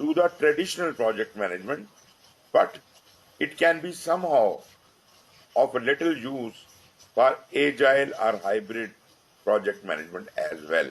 to the traditional project management, but it can be somehow of a little use for agile or hybrid project management as well.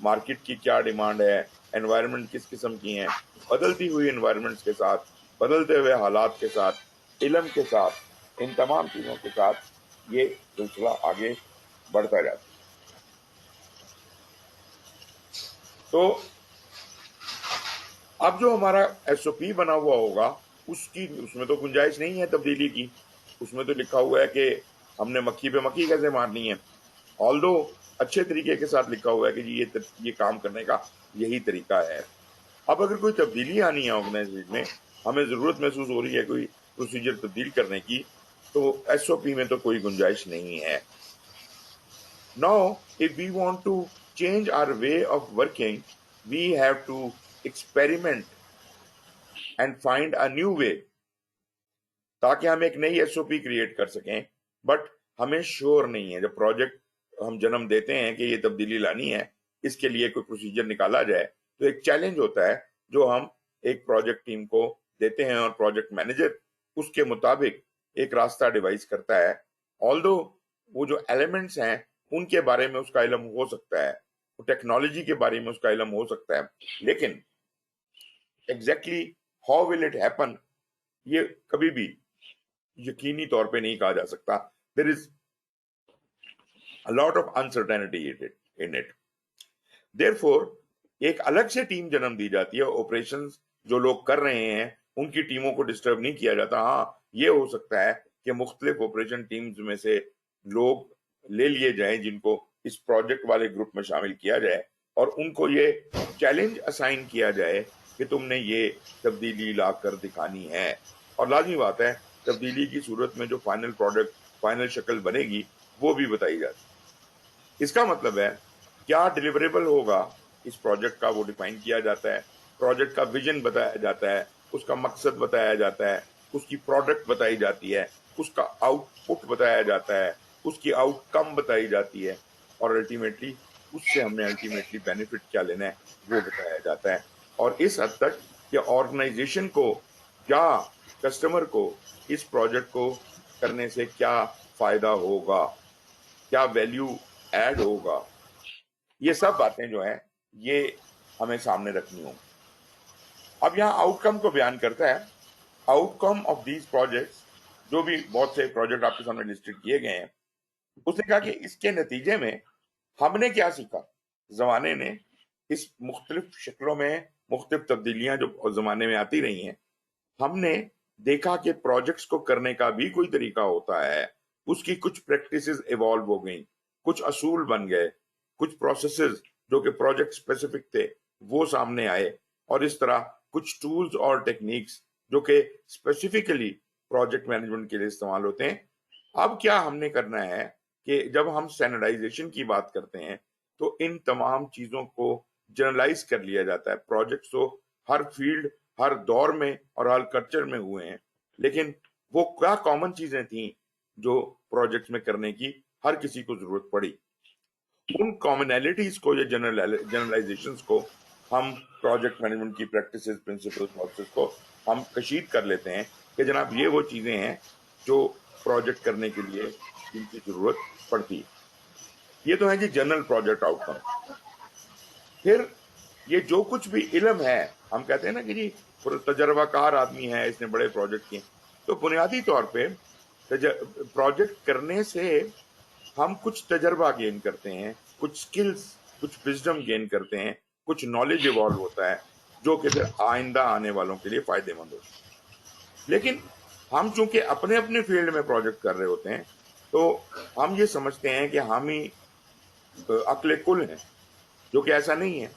Market کی کیا demand ہے, environment کس قسم کی ہیں, بدلتی ہوئی انوائرمنٹس کے ساتھ, بدلتے ہوئے حالات کے ساتھ, علم کے ساتھ, ان تمام چیزوں کے ساتھ یہ سلسلہ آگے بڑھتا جاتا ہے. تو اب جو ہمارا ایس او پی بنا ہوا ہوگا اس میں تو گنجائش نہیں ہے تبدیلی کی. اس میں تو لکھا ہوا ہے کہ ہم نے مکھی پہ مکھی کیسے مارنی ہے, آلدو اچھے طریقے کے ساتھ لکھا ہوا ہے کہ جی یہ کام کرنے کا یہی طریقہ ہے. اب اگر کوئی تبدیلی آنی ہے آرگنائزیشن میں, ہمیں ضرورت محسوس ہو رہی ہے کوئی پروسیجر تبدیل کرنے کی, تو ایس او پی میں تو کوئی گنجائش نہیں ہے. Now, if we want to change our way of working, we have to experiment and find a new way تاکہ ہم ایک نئی ایس او پی کریٹ کر سکیں. بٹ ہمیں شور نہیں ہے, جب پروجیکٹ ہم جنم دیتے ہیں کہ یہ تبدیلی لانی ہے, اس کے لیے کوئی پروسیجر نکالا جائے, تو ایک چیلنج ہوتا ہے جو ہم ایک پروجیکٹ ٹیم کو دیتے ہیں, اور پروجیکٹ مینیجر اس کے مطابق ایک راستہ ڈیوائز کرتا ہے. آلدو وہ جو ایلیمنٹس ہیں ان کے بارے میں اس کا علم ہو سکتا ہے, ٹیکنالوجی کے بارے میں اس کا علم ہو سکتا ہے, لیکن exactly how will it happen یہ کبھی بھی یقینی طور پہ نہیں کہا جا سکتا. دیر از a lot of uncertainty in it. Therefore, ایک الگ سے ٹیم جنم دی جاتی ہے. آپریشنز جو لوگ کر رہے ہیں ان کی ٹیموں کو ڈسٹرب نہیں کیا جاتا. ہاں یہ ہو سکتا ہے کہ مختلف آپریشن ٹیمز میں سے لوگ لے لیے جائیں جن کو اس پروجیکٹ والے گروپ میں شامل کیا جائے, اور ان کو یہ چیلنج اسائن کیا جائے کہ تم نے یہ تبدیلی لا کر دکھانی ہے. اور لازمی بات ہے تبدیلی کی صورت میں جو فائنل پروڈکٹ, فائنل شکل بنے گی وہ بھی بتائی جاتی. اس کا مطلب ہے کیا ڈیلیوریبل ہوگا اس پروجیکٹ کا وہ ڈیفائن کیا جاتا ہے, پروجیکٹ کا ویژن بتایا جاتا ہے, اس کا مقصد بتایا جاتا ہے, اس کی پروڈکٹ بتائی جاتی ہے, اس کا آؤٹ پٹ بتایا جاتا ہے, اس کی آؤٹ کم بتائی جاتی ہے, اور الٹیمیٹلی اس سے ہم نے الٹیمیٹلی بینیفٹ کیا لینا ہے وہ بتایا جاتا ہے. اور اس حد تک کہ آرگنائزیشن کو یا کسٹمر کو اس پروجیکٹ کو کرنے سے کیا فائدہ ہوگا, کیا ویلیو ایڈ ہوگا, یہ سب باتیں جو ہیں یہ ہمیں سامنے رکھنی ہوں. اب یہاں آؤٹ کم کو بیان کرتا ہے. Out come of these projects, جو بھی بہت سے پروجیکٹ آپ کے سامنے لسٹڈ کیے گئے ہیں, اس نے کہا کہ اس کے نتیجے میں ہم نے کیا سیکھا. زمانے نے اس مختلف شکلوں میں مختلف تبدیلیاں جو زمانے میں آتی رہی ہیں, ہم نے دیکھا کہ پروجیکٹس کو کرنے کا بھی کوئی طریقہ ہوتا ہے. اس کی کچھ پریکٹسز ایوالو ہو گئیں, کچھ اصول بن گئے, کچھ پروسیسز جو کہ پروجیکٹ اسپیسیفک تھے وہ سامنے آئے, اور اس طرح کچھ ٹولز اور ٹیکنیکس جو کہ اسپیسیفکلی پروجیکٹ مینجمنٹ کے لیے استعمال ہوتے ہیں. اب کیا ہم نے کرنا ہے کہ جب ہم اسٹینڈرڈائزیشن کی بات کرتے ہیں تو ان تمام چیزوں کو جنرلائز کر لیا جاتا ہے. پروجیکٹس تو ہر فیلڈ, ہر دور میں اور ہر کلچر میں ہوئے ہیں, لیکن وہ کیا کامن چیزیں تھیں جو پروجیکٹ میں کرنے کی ہر کسی کو ضرورت پڑی, ان کامنالٹیز کو یا جنرلائزیشنز کو ہم پروجیکٹ مینجمنٹ کی پریکٹسز, پرنسپل, پروسیس کو ہم کشید کر لیتے ہیں کہ جناب یہ وہ چیزیں ہیں جو پروجیکٹ کرنے کے لیے جن کی ضرورت پڑتی ہے. یہ تو ہے جی جنرل پروجیکٹ آؤٹ کم. پھر یہ جو کچھ بھی علم ہے, ہم کہتے ہیں نا کہ جی تجربہ کار آدمی ہے, اس نے بڑے پروجیکٹ کیے, تو بنیادی طور پہ پروجیکٹ کرنے سے ہم کچھ تجربہ گین کرتے ہیں, کچھ سکلز, کچھ وزڈم گین کرتے ہیں, کچھ نالج ایوالو ہوتا ہے جو کہ پھر آئندہ آنے والوں کے لیے فائدے مند ہوتا ہے. لیکن ہم چونکہ اپنے اپنے فیلڈ میں پروجیکٹ کر رہے ہوتے ہیں تو ہم یہ سمجھتے ہیں کہ ہم ہی عقل کل ہیں, جو کہ ایسا نہیں ہے.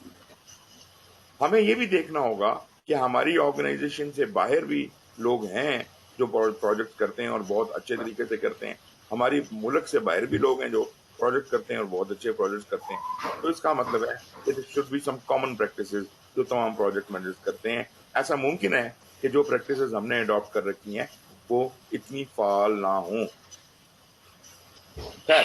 ہمیں یہ بھی دیکھنا ہوگا کہ ہماری آرگنائزیشن سے باہر بھی لوگ ہیں جو پروجیکٹ کرتے ہیں اور بہت اچھے طریقے سے کرتے ہیں. ہماری ملک سے باہر بھی لوگ ہیں جو پروجیکٹ کرتے ہیں اور بہت اچھے پروجیکٹ کرتے ہیں. تو اس کا مطلب ہے کہ there should be some common practices جو تمام پروجیکٹ مینیجرز کرتے ہیں. ایسا ممکن ہے کہ جو پریکٹسز ہم نے اڈاپٹ کر رکھی ہیں وہ اتنی فعال نہ ہوں. خیر,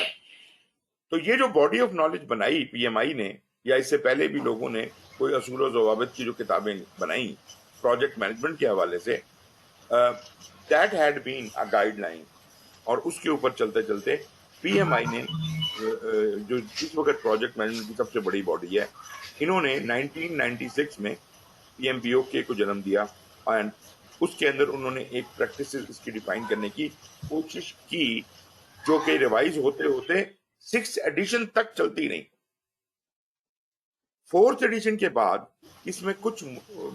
تو یہ جو باڈی آف نالج بنائی پی ایم آئی نے, یا اس سے پہلے بھی لوگوں نے کوئی اصول و ضوابط کی جو کتابیں بنائیں پروجیکٹ مینجمنٹ کے حوالے سے, that had been a guide line, اور اس کے اوپر چلتے چلتے پی ایم آئی نے جو اس وقت پروجیکٹ مینجمنٹ کی سب سے بڑی باڈی ہے، انہوں نے 1996 میں پی ایم بی او کے کو جنم دیا، اینڈ اس کے اندر انہوں نے ایک پریکٹس اس کی ڈیفائن کرنے کی کوشش کی، جو کہ ریوائز ہوتے ہوتے 6 ایڈیشن تک چلتی نہیں۔ 4th ایڈیشن کے بعد اس میں کچھ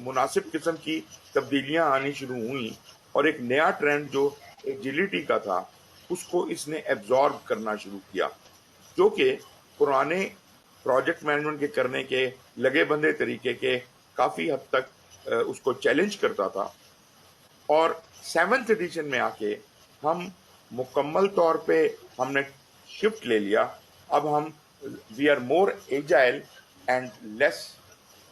مناسب قسم کی تبدیلیاں آنی شروع ہوئیں، اور ایک نیا ٹرینڈ جو ایجیلٹی کا تھا اس کو اس نے ایبزارب کرنا شروع کیا، جو کہ پرانے پروجیکٹ مینجمنٹ کے کرنے کے لگے بندے طریقے کے کافی حد تک اس کو چیلنج کرتا تھا۔ اور 7th ایڈیشن میں آ کے ہم مکمل طور پہ ہم نے شفٹ لے لیا، اب ہم we are more agile and less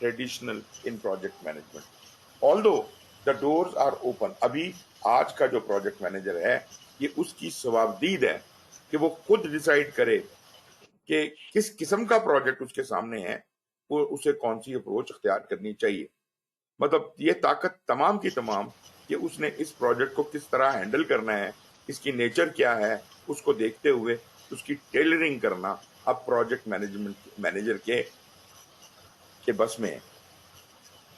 traditional in project management, although the doors are open. ابھی آج کا جو پروجیکٹ مینیجر ہے یہ اس کی ثوابدید ہے کہ وہ خود ڈیسائیڈ کرے کہ کس قسم کا پروجیکٹ اس کے سامنے ہے، وہ اسے کون سی اپروچ اختیار کرنی چاہیے۔ مطلب یہ طاقت تمام کی تمام کہ اس نے اس پروجیکٹ کو کس طرح ہینڈل کرنا ہے، اس کی نیچر کیا ہے، اس کو دیکھتے ہوئے اس کی ٹیلرنگ کرنا اب پروجیکٹ مینیجر کے بس میں ہے۔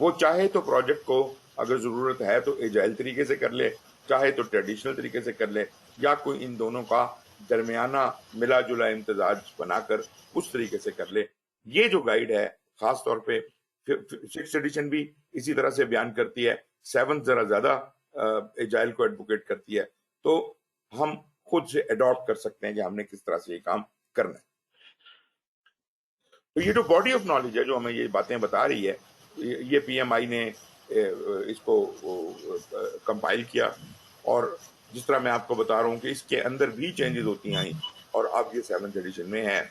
وہ چاہے تو پروجیکٹ کو اگر ضرورت ہے تو ایجائل طریقے سے کر لے، چاہے تو ٹریڈیشنل طریقے سے کر لے، یا کوئی ان دونوں کا درمیانہ ملا جلا امتزاج بنا کر اس طریقے سے کر لے۔ یہ جو گائیڈ ہے خاص طور پہ 6th ایڈیشن بھی اسی طرح سے بیان کرتی ہے، 7th ذرا زیادہ ایجائل کو ایڈوکیٹ کرتی ہے، تو ہم خود سے اڈاپٹ کر سکتے ہیں کہ ہم نے کس طرح سے یہ کام کرنا ہے۔ تو یہ جو باڈی آف نالج ہے جو ہمیں یہ باتیں بتا رہی ہے، یہ پی ایم آئی نے اس کو کمپائل کیا، اور جس طرح میں آپ کو بتا رہا ہوں کہ اس کے اندر بھی چینجز ہوتی ہیں، اور اب یہ 7th ایڈیشن میں ہے۔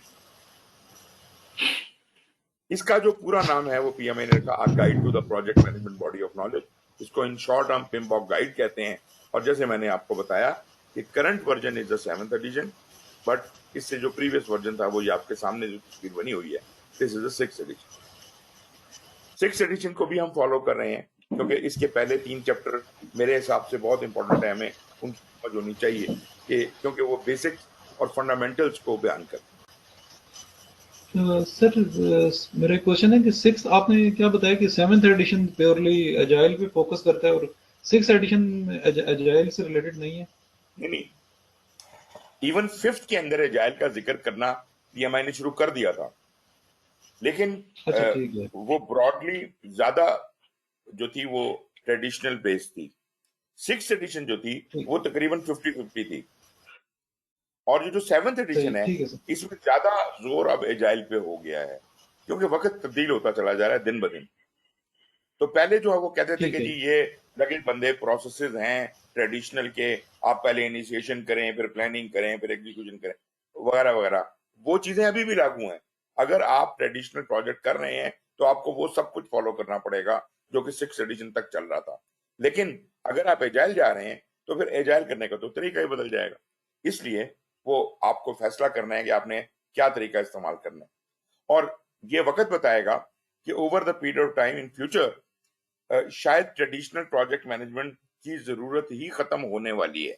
اس کا جو پورا نام ہے وہ پی ایم آئی نے رکھا guide to the project management body of knowledge, اس کو ان شارٹ ہم پمباک گائیڈ کہتے ہیں۔ اور جیسے میں نے آپ کو بتایا کہ current version is the 7th edition, but اس سے جو پریویس ورژن تھا وہ یہ آپ کے سامنے جو تصویر بنی ہوئی ہے، this is the 6th edition. 6th edition کو بھی ہم فالو کر رہے ہیں کیونکہ اس کے پہلے 3 چیپٹر میرے حساب سے بہت امپورٹنٹ ہے، ہمیں ان کی سمجھ ہونی چاہیے کہ کیونکہ وہ بیسکس اور فنڈامنٹلز کو بیان کرتے ہیں۔ سر میرا کوشچن ہے کہ 6 آپ نے کیا بتایا کہ 7th ایڈیشن پیورلی ایجائل پہ فوکس کرتا ہے اور 6th ایڈیشن ایجائل سے ریلیٹڈ نہیں ہے؟ نہیں، ایون 5th کے اندر ایجائل کا ذکر کرنا پی ایم آئی نے شروع کر دیا تھا، لیکن اچھا ٹھیک ہے، وہ براڈلی زیادہ جو تھی وہ ٹریڈیشنل بیس تھی۔ 6th ایڈیشن جو تھی وہ تقریباً 50-50 تھی، اور جو 7th ایڈیشن ہے ٹھیک ہے سر، اس میں زیادہ زور اب ایجائل پہ ہو گیا ہے، کیونکہ وقت تبدیل ہوتا چلا جا رہا ہے دن بدن۔ تو پہلے جو ہے وہ کہتے تھے ٹھیک کہ ہے، جی یہ لگے بندے پروسیسز ہیں ٹریڈیشنل کے، آپ پہلے انیشیشن کریں، پھر پلاننگ کریں، پھر ایگزیکیوشن کریں، وغیرہ وغیرہ۔ وہ چیزیں ابھی بھی لاگو ہیں۔ اگر آپ ٹریڈیشنل پروجیکٹ کر رہے ہیں تو آپ کو وہ سب کچھ فالو کرنا پڑے گا جو کہ 6th ایڈیشن تک چل رہا تھا، لیکن اگر آپ ایجائل جا رہے ہیں تو پھر ایجائل کرنے کا تو طریقہ ہی بدل جائے گا۔ اس لیے وہ آپ کو فیصلہ کرنا ہے کہ آپ نے کیا طریقہ استعمال کرنا ہے، اور یہ وقت بتائے گا کہ over the period of time in future شاید ٹریڈیشنل پروجیکٹ مینجمنٹ کی ضرورت ہی ختم ہونے والی ہے۔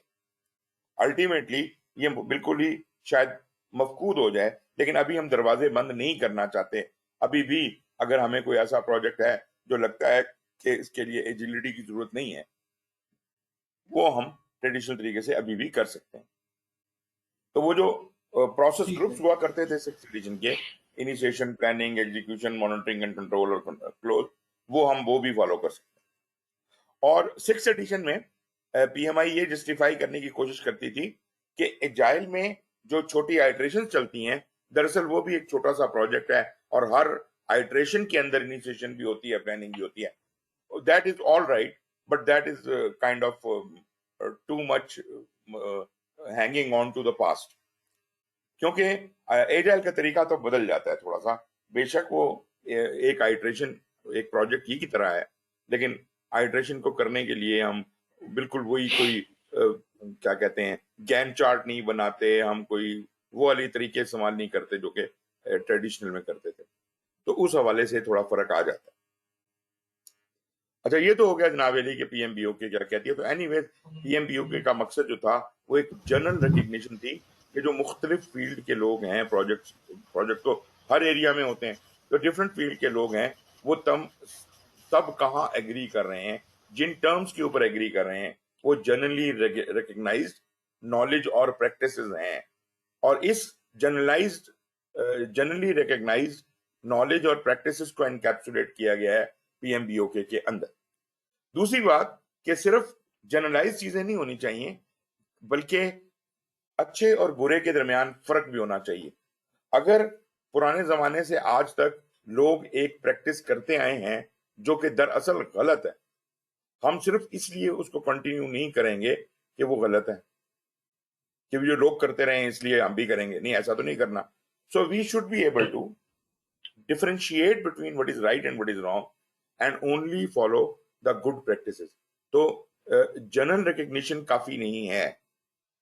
الٹیمیٹلی یہ بالکل ہی شاید مفقود ہو جائے، لیکن ابھی ہم دروازے بند نہیں کرنا چاہتے۔ ابھی بھی اگر ہمیں کوئی ایسا پروجیکٹ ہے جو لگتا ہے کہ اس کے لیے ایجیلٹی کی ضرورت نہیں ہے، وہ ہم ٹریڈیشنل طریقے سے ابھی بھی کر سکتے ہیں۔ تو وہ جو پروسیس ٹھیک ہے، گروپس ہوا کرتے تھے 6th ایڈیشن کے، initiation, planning, execution, monitoring and control اور کلوز، وہ بھی فالو کر سکتے ہیں۔ اور 6th ایڈیشن میں پی ایم آئی یہ جسٹیفائی کرنے کی کوشش کرتی تھی کہ ایجائل میں جو چھوٹی آئٹریشن چلتی ہیں دراصل وہ بھی ایک چھوٹا سا پروجیکٹ ہے، اور ہر آئٹریشن کے اندر انیشیشن بھی ہوتی ہے، پلاننگ بھی ہوتی ہے۔ That is all right, but that is kind of too much hanging on to the past, کیونکہ ایجائل کا طریقہ تو بدل جاتا ہے تھوڑا سا۔ بے شک وہ ایک آئٹریشن ایک پروجیکٹ ہی کی طرح ہے، لیکن آئٹریشن کو کرنے کے لیے ہم بالکل وہی کوئی کیا کہتے ہیں گین چارٹ نہیں بناتے، ہم کوئی وہ والی طریقے استعمال نہیں کرتے جو کہ ٹریڈیشنل میں کرتے تھے، تو اس حوالے سے تھوڑا فرق آ جاتا ہے۔ اچھا، یہ تو ہو گیا جناب علی کہ پی ایم بی او کے کیا کہتی ہے۔ تو اینی ویز پی ایم بی او کے کا مقصد جو تھا وہ ایک جنرل ریکگنیشن تھی کہ جو مختلف فیلڈ کے لوگ ہیں، پروجیکٹ تو ہر ایریا میں ہوتے ہیں، تو ڈفرینٹ فیلڈ کے لوگ ہیں، وہ سب کہاں ایگری کر رہے ہیں، جن ٹرمز کے اوپر ایگری کر رہے ہیں وہ جنرلی ریکگنائزڈ نالج اور پریکٹسز ہیں، اور اس جنرلی ریکگنائزڈ نالج اور پریکٹسز کو انکیپسولیٹ کیا گیا ہے پی ایم بی او کے اندر۔ دوسری بات کہ صرف جنرلائز چیزیں نہیں ہونی چاہیے، بلکہ اچھے اور برے کے درمیان فرق بھی ہونا چاہیے۔ اگر پرانے زمانے سے آج تک لوگ ایک پریکٹس کرتے آئے ہیں جو کہ دراصل غلط ہے، ہم صرف اس لیے اس کو کنٹینیو نہیں کریں گے کہ وہ غلط ہے، کہ جو لوگ کرتے رہے ہیں اس لیے ہم بھی کریں گے، نہیں، ایسا تو نہیں کرنا۔ So we should be able to differentiate between what is right and what is wrong and only follow the good practices۔ تو جنرل ریکگنیشن کافی نہیں ہے،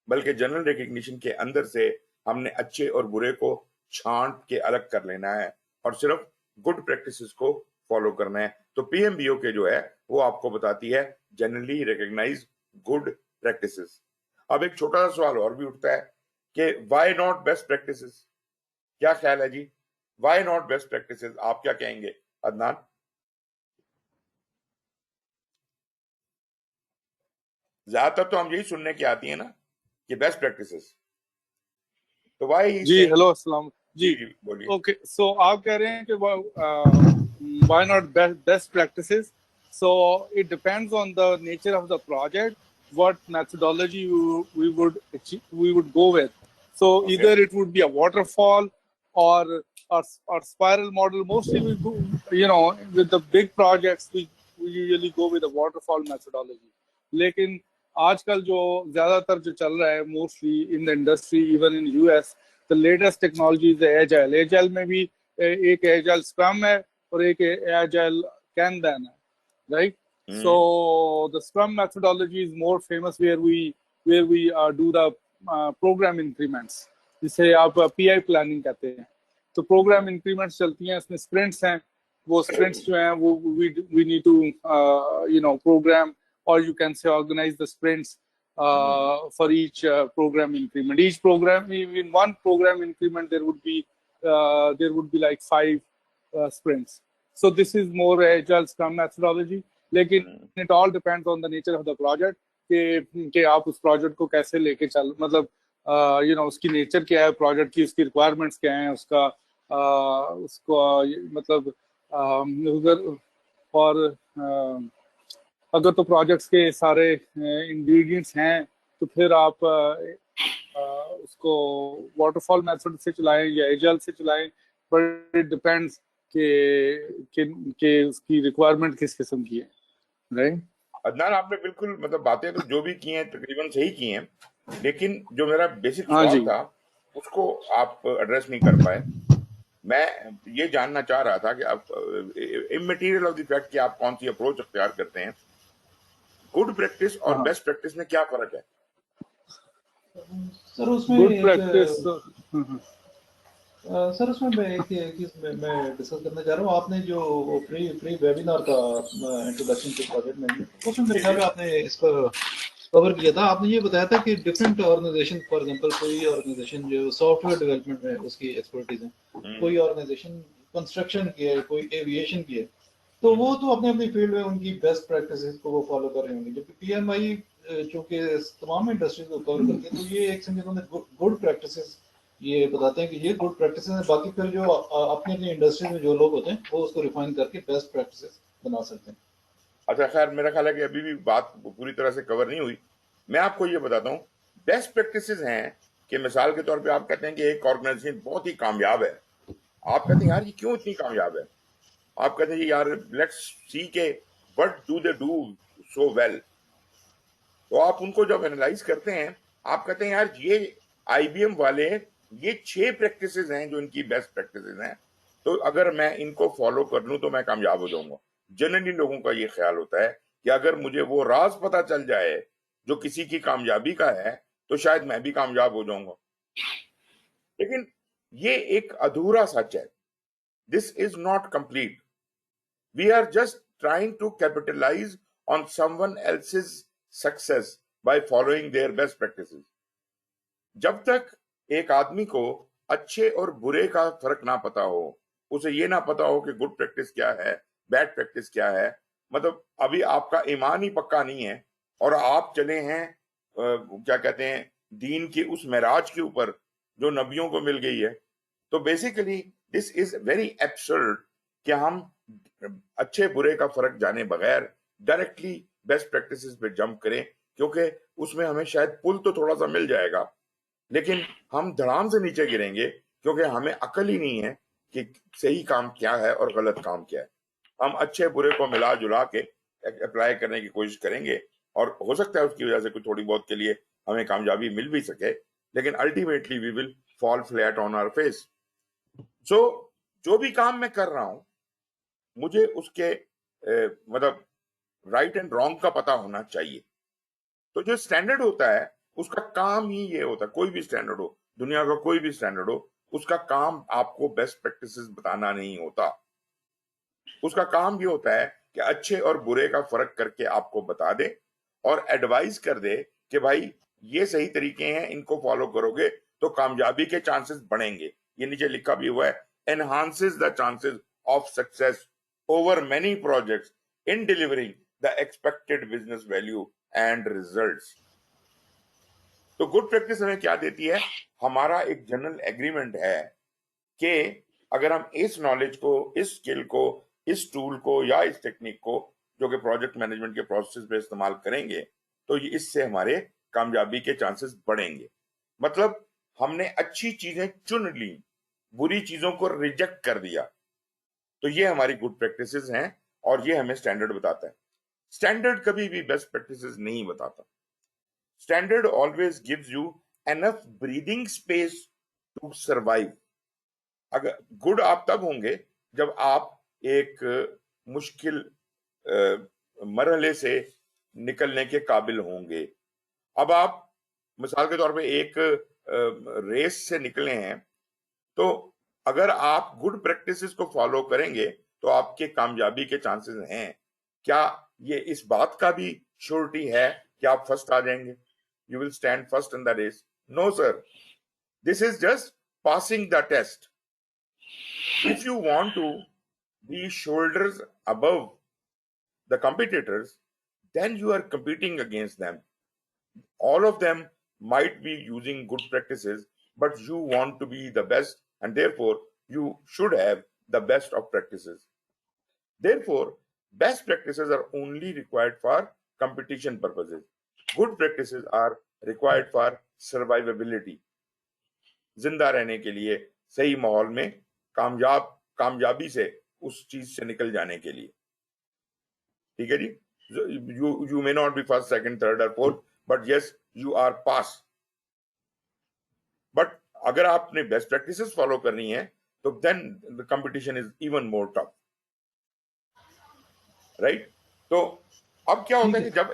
بلکہ جنرل ریکگنیشن کے اندر سے ہم نے اچھے اور برے کو چھانٹ کے الگ کر لینا ہے اور صرف گڈ پریکٹسز کو فالو کرنا ہے۔ تو پی ایم بی او کے جو ہے وہ آپ کو بتاتی ہے جنرلی ریکگنائز گڈ پریکٹسز۔ اب ایک چھوٹا سا سوال اور بھی اٹھتا ہے کہ وائی ناٹ بیسٹ پریکٹسز؟ کیا خیال ہے جی، وائی ناٹ بیسٹ پریکٹسز؟ آپ کیا کہیں گے عدنان؟ زیادہ تر تو ہم یہی سننے کی آتی ہیں نا کہ بیسٹ پریکٹسز، تو وائی؟ جی ہیلو السلام جی جی جی بولیے۔ اوکے سو آپ کہہ رہے ہیں کہ why not best practices? So it depends on the nature of the project what methodology we would go with. So Okay. either it would be a waterfall or spiral model. Mostly we go, with the big projects we usually go with the waterfall methodology. لیکن آج کل جو زیادہ تر جو چل رہا ہے mostly in the industry even in U S the latest technology is agile. Agile میں بھی ایک agile scrum ہے اور ایک agile kanban ہے, right? So the scrum methodology is more famous where we do the program increments, جسے آپ PI planning کہتے ہیں. تو program increments چلتی ہیں، اس میں sprints ہیں، وہ sprints جو ہیں وہ we need to program, or you can say organize the sprints for each program increment. Each program, in one program increment, there would be like 5 sprints. So this is more agile scrum methodology. لیکن it all depends on the nature of the project کہ آپ اس project کو کیسے لے کے چل، مطلب اس کی نیچر کیا ہے پروجیکٹ کی، اس کی ریکوائرمنٹس کیا ہیں، اس کو مطلب اور اگر تو پروجیکٹس کے سارے انگریڈینٹس ہیں تو پھر آپ اس کو واٹر فال میتھڈ سے چلائیں یا ایجل سے چلائیں، بٹ اٹ ڈپینڈس کہ اس کی ریکوائرمنٹ کس قسم کی ہے، رائٹ؟ عدنان آپ نے بالکل مطلب باتیں تو جو بھی کی ہیں تقریباً صحیح کی ہیں، لیکن جو میرا بیسک سوال تھا اس کو آپ ایڈریس نہیں کر پائے۔ میں یہ جاننا چاہ رہا تھا کہ آپ امٹیریل آف دی فیکٹ کہ آپ کون سی اپروچ اختیار کرتے ہیں، گڈ پریکٹس اور بیسٹ پریکٹس میں کیا فرق ہے؟ سر اس میں میں ایک چیز میں ڈسکس کرنا چاہ رہا ہوں. آپ نے جو فری ویبینار کا انٹروڈکشن کے پروجیکٹ میں اس میں میرے خیال میں آپ نے اس کو کور کیا تھا. آپ نے یہ بتایا تھا کہ ڈفرینٹ آرگنائزیشن، فار ایگزامپل کوئی آرگنائزیشن جو سافٹ ویئر ڈیولپمنٹ میں اس کی ایکسپرٹیز ہے، کوئی آرگنائزیشن کنسٹرکشن کی ہے، کوئی ایویشن کی ہے، تو وہ تو اپنے اپنی فیلڈ میں ان کی بیسٹ پریکٹسز کو وہ فالو کر رہے ہوں گے. جبکہ پی ایم آئی چونکہ تمام انڈسٹریز کو کور کرتی ہے تو یہ ایک سمجھے انہوں نے گڈ پریکٹسز یہ بتاتے ہیں کہ یہ گڈ پریکٹسز ہیں. باقی پھر جو اپنی اپنی انڈسٹری میں جو لوگ ہوتے ہیں وہ اس کو ریفائن کر کے بیسٹ پریکٹسز بنا سکتے ہیں. اچھا خیر، میرا خیال ہے کہ ابھی بھی بات پوری طرح سے کور نہیں ہوئی. میں آپ کو یہ بتاتا ہوں بیسٹ پریکٹسز ہیں کہ مثال کے طور پہ آپ کہتے ہیں کہ ایک آرگنائزیشن بہت ہی کامیاب ہے، آپ کہتے ہیں یار یہ کیوں اتنی کامیاب ہے، آپ کہتے ہیں یار لیٹس سی کہ what do they do so well. تو آپ ان کو جب اینالائز کرتے ہیں آپ کہتے ہیں یار یہ آئی بی ایم والے یہ 6 پریکٹسز ہیں جو ان کی بیسٹ پریکٹسز ہیں، تو اگر میں ان کو فالو کر لوں تو میں کامیاب ہو جاؤں گا. جنرلی لوگوں کا یہ خیال ہوتا ہے کہ اگر مجھے وہ راز پتہ چل جائے جو کسی کی کامیابی کا ہے تو شاید میں بھی کامیاب ہو جاؤں گا. لیکن یہ ایک ادھورا سچ ہے. This is not complete. We are just trying to capitalise on someone else's success by following their best practices. جب تک ایک آدمی کو اچھے اور برے کا فرق نہ پتا ہو, اسے یہ نہ پتا ہو کہ گڈ پریکٹس کیا ہے, بیڈ پریکٹس کیا ہے, مطلب ابھی آپ کا ایمان ہی پکا نہیں ہے اور آپ چلے ہیں کیا کہتے ہیں دین کی اس معراج کے اوپر جو نبیوں کو مل گئی ہے, تو basically this is very absurd کہ ہم اچھے برے کا فرق جانے بغیر ڈائریکٹلی بیسٹ پریکٹسز پہ جمپ کریں, کیونکہ اس میں ہمیں شاید پل تو تھوڑا سا مل جائے گا لیکن ہم دھڑام سے نیچے گریں گے, کیونکہ ہمیں عقل ہی نہیں ہے کہ صحیح کام کیا ہے اور غلط کام کیا ہے. ہم اچھے برے کو ملا جلا کے اپلائی کرنے کی کوشش کریں گے اور ہو سکتا ہے اس کی وجہ سے کچھ تھوڑی بہت کے لیے ہمیں کامیابی مل بھی سکے, لیکن ultimately we will fall flat on our face. So جو بھی کام میں کر رہا ہوں مجھے اس کے مطلب رائٹ اینڈ رانگ کا پتا ہونا چاہیے. تو جو اسٹینڈرڈ ہوتا ہے اس کا کام ہی یہ ہوتا ہے, کوئی بھی اسٹینڈرڈ ہو, دنیا کا کوئی بھی اسٹینڈرڈ ہو, اس کا کام آپ کو بیسٹ پریکٹسز بتانا نہیں ہوتا. اس کا کام یہ ہوتا ہے کہ اچھے اور برے کا فرق کر کے آپ کو بتا دے اور ایڈوائز کر دے کہ بھائی یہ صحیح طریقے ہیں, ان کو فالو کرو گے تو کامیابی کے چانسز بڑھیں گے. یہ نیچے لکھا بھی ہوا ہے, enhances the chances of success over many projects in delivering the expected business value and results. تو گڈ پریکٹس ہمیں کیا دیتی ہے, ہمارا ایک جنرل ایگریمنٹ ہے کہ اگر ہم اس نالج کو, اس اسکل کو, اس ٹول کو یا اس ٹیکنیک کو جو کہ پروجیکٹ مینجمنٹ کے پروسیس پہ استعمال کریں گے تو اس سے ہمارے کامیابی کے چانسز بڑھیں گے. مطلب ہم نے اچھی چیزیں چن لی, بری چیزوں کو ریجیکٹ کر دیا, تو یہ ہماری گڈ پریکٹسز ہیں اور یہ ہمیں اسٹینڈرڈ بتاتا ہے. اسٹینڈرڈ کبھی بھی بیسٹ پریکٹسز نہیں بتاتا. Standard always gives you enough breathing space to survive. اگر گڈ آپ تب ہوں گے جب آپ ایک مشکل مرحلے سے نکلنے کے قابل ہوں گے. اب آپ مثال کے طور پہ ایک ریس سے نکلے ہیں, تو اگر آپ گڈ پریکٹسز کو فالو کریں گے تو آپ کے کامیابی کے چانسز ہیں. کیا یہ اس بات کا بھی شورٹی ہے کہ آپ فرسٹ آ جائیں گے, you will stand first in the race? No sir, this is just passing the test. If you want to be shoulders above the competitors, then you are competing against them. All of them might be using good practices, but you want to be the best, and therefore you should have the best of practices. Therefore, best practices are only required for competition purposes. Good practices are required for survivability. زندہ رہنے کے لیے, صحیح ماحول میں کامیابی سے اس چیز سے نکل جانے کے لیے. ٹھیک ہے جی, you may not be first, second, third اور fourth, but yes you are pass. But اگر آپ نے بیسٹ پریکٹسز فالو کرنی ہے تو then the competition is even more tough. Right. تو اب کیا ہوتا ہے کہ جب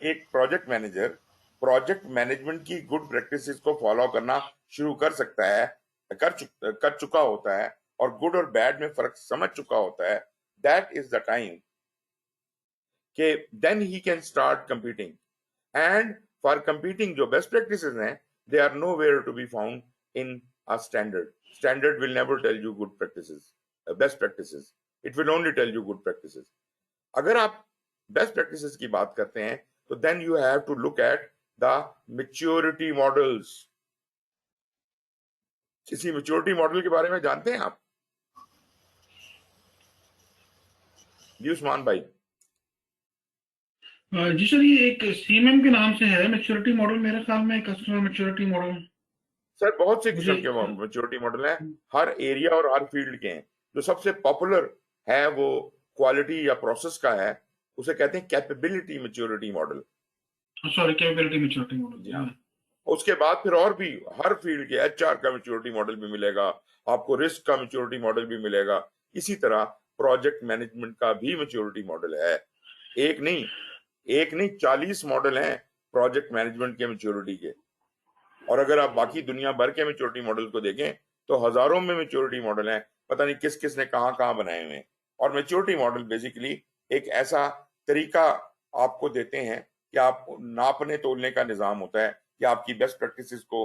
ایک پروجیکٹ مینیجر پروجیکٹ مینجمنٹ کی گڈ پریکٹسز کو فالو کرنا شروع کر سکتا ہے, کر چکا ہوتا ہے اور گڈ اور بیڈ میں فرق سمجھ چکا ہوتا ہے, دیٹ از دا ٹائم کہ then he can start competing. And for competing جو بیسٹ پریکٹسز ہیں, they are nowhere to be found in standard. Standard will never tell you good practices, best practices, it will only tell you good practices. اگر آپ best practices کی بات کرتے ہیں تو then you have to look at the maturity models. کسی maturity model کے بارے میں جانتے ہیں آپ؟ جی عثمان بھائی. جی سر, یہ ایک سی ایم ایم کے نام سے ہے میچورٹی ماڈل, میرے خیال میں کسٹمر میچورٹی ماڈل. سر بہت سے قسم کے میچورٹی ماڈل ہیں, ہر ایریا اور ہر فیلڈ کے ہیں. جو سب سے پاپولر ہے وہ کوالٹی یا پروسیس کا ہے, اسے کہتے ہیں capability maturity model. Sorry, capability maturity model. جی ہاں. اس کے بعد پھر اور بھی ہر فیلڈ کے ایچ آر کا میچورٹی ماڈل بھی ملے گا آپ کو, رسک کا میچورٹی ماڈل بھی ملے گا. اسی طرح پروجیکٹ مینجمنٹ کا بھی میچورٹی ماڈل ہے. ایک نہیں 40 ماڈل ہیں پروجیکٹ مینجمنٹ کے میچورٹی کے. اور اگر آپ باقی دنیا بھر کے میچورٹی ماڈل کو دیکھیں تو ہزاروں میں میچورٹی ماڈل ہیں, پتہ نہیں کس کس نے کہاں بنائے ہوئے ہیں. اور میچورٹی ماڈل بیسیکلی ایک ایسا طریقہ آپ کو دیتے ہیں کہ آپ ناپنے تولنے کا نظام ہوتا ہے کہ آپ کی بیسٹ پریکٹسز کو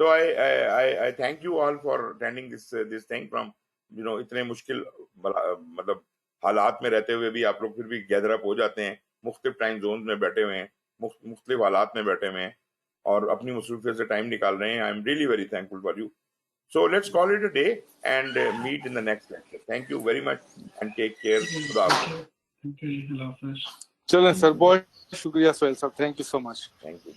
So I thank you all for attending this thing from اتنے مشکل مطلب حالات میں رہتے ہوئے بھی آپ لوگ پھر بھی گیدر اپ ہو جاتے ہیں, مختلف ٹائم زونز میں بیٹھے ہوئے ہیں, مختلف حالات میں بیٹھے ہوئے ہیں اور اپنی مصروفیت سے ٹائم نکال رہے ہیں. I am really very thankful for you. So let's call it a day and meet in the next lecture. Thank you very much and take care. Khuda Hafiz. اللہ حافظ. چلیں سر, بہت شکریہ سہیل صاحب, thank you so much. Thank you.